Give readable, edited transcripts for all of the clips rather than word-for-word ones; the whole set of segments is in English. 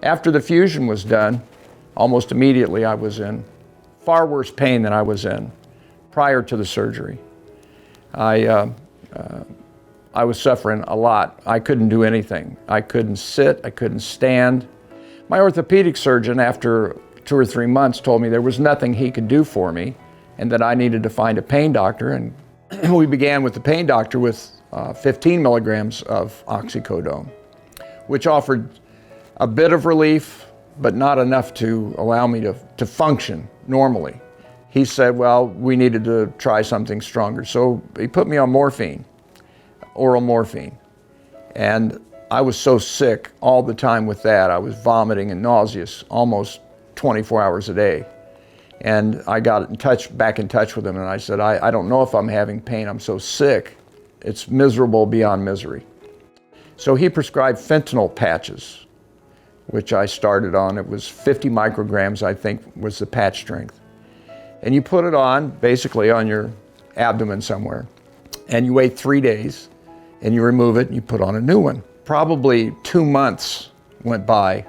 After the fusion was done, almost immediately I was in far worse pain than I was in prior to the surgery. I was suffering a lot. I couldn't do anything. I couldn't sit, I couldn't stand. My orthopedic surgeon, after 2 or 3 months, told me there was nothing he could do for me and that I needed to find a pain doctor. And we began with the pain doctor with 15 milligrams of oxycodone, which offered a bit of relief, but not enough to allow me to function normally. He said, well, we needed to try something stronger. So he put me on morphine, oral morphine. And I was so sick all the time with that. I was vomiting and nauseous almost 24 hours a day. And I got back in touch with him, and I said, I don't know if I'm having pain. I'm so sick. It's miserable beyond misery. So he prescribed fentanyl patches, which I started on. It was 50 micrograms, I think, was the patch strength. And you put it on, basically on your abdomen somewhere, and you wait 3 days, and you remove it, and you put on a new one. Probably 2 months went by,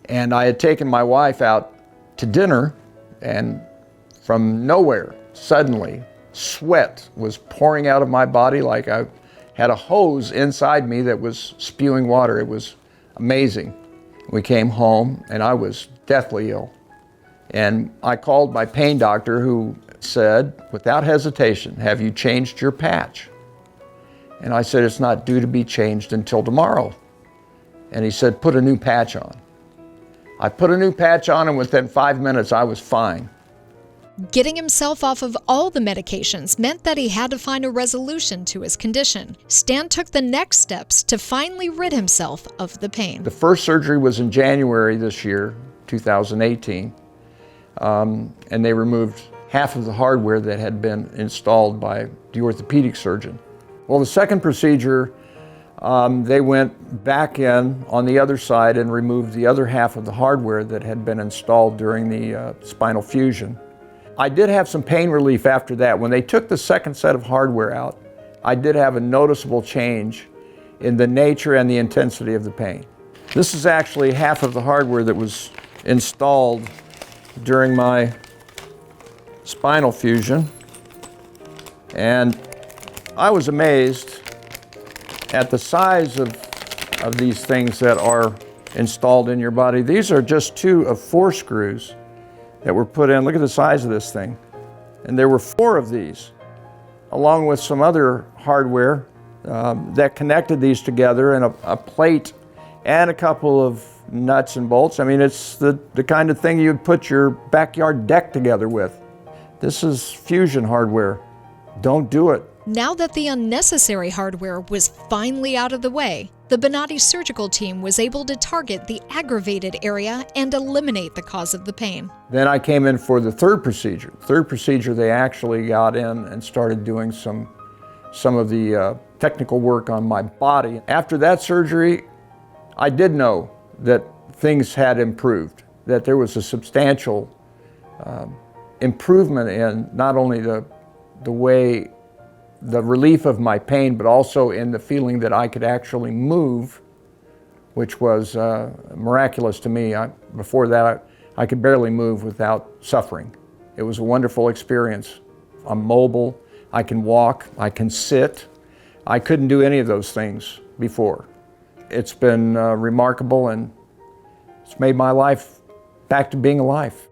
and I had taken my wife out to dinner, and from nowhere, suddenly, sweat was pouring out of my body like I had a hose inside me that was spewing water. It was amazing. We came home, and I was deathly ill. And I called my pain doctor, who said, without hesitation, have you changed your patch? And I said, it's not due to be changed until tomorrow. And he said, put a new patch on. I put a new patch on, and within 5 minutes, I was fine. Getting himself off of all the medications meant that he had to find a resolution to his condition. Stan took the next steps to finally rid himself of the pain. The first surgery was in January this year, 2018, and they removed half of the hardware that had been installed by the orthopedic surgeon. Well, the second procedure, they went back in on the other side and removed the other half of the hardware that had been installed during the spinal fusion. I did have some pain relief after that. When they took the second set of hardware out, I did have a noticeable change in the nature and the intensity of the pain. This is actually half of the hardware that was installed during my spinal fusion. And I was amazed at the size of these things that are installed in your body. These are just 2 of 4 screws that were put in. Look at the size of this thing. And there were 4 of these, along with some other hardware that connected these together, and a plate and a couple of nuts and bolts. I mean, it's the kind of thing you'd put your backyard deck together with. This is fusion hardware. Don't do it. Now that the unnecessary hardware was finally out of the way, the Bonati surgical team was able to target the aggravated area and eliminate the cause of the pain. Then I came in for the third procedure. Third procedure, they actually got in and started doing some of the technical work on my body. After that surgery, I did know that things had improved, that there was a substantial improvement in not only the relief of my pain, but also in the feeling that I could actually move, which was miraculous to me. Before that, I could barely move without suffering. It was a wonderful experience. I'm mobile, I can walk, I can sit. I couldn't do any of those things before. It's been remarkable, and it's made my life back to being alive.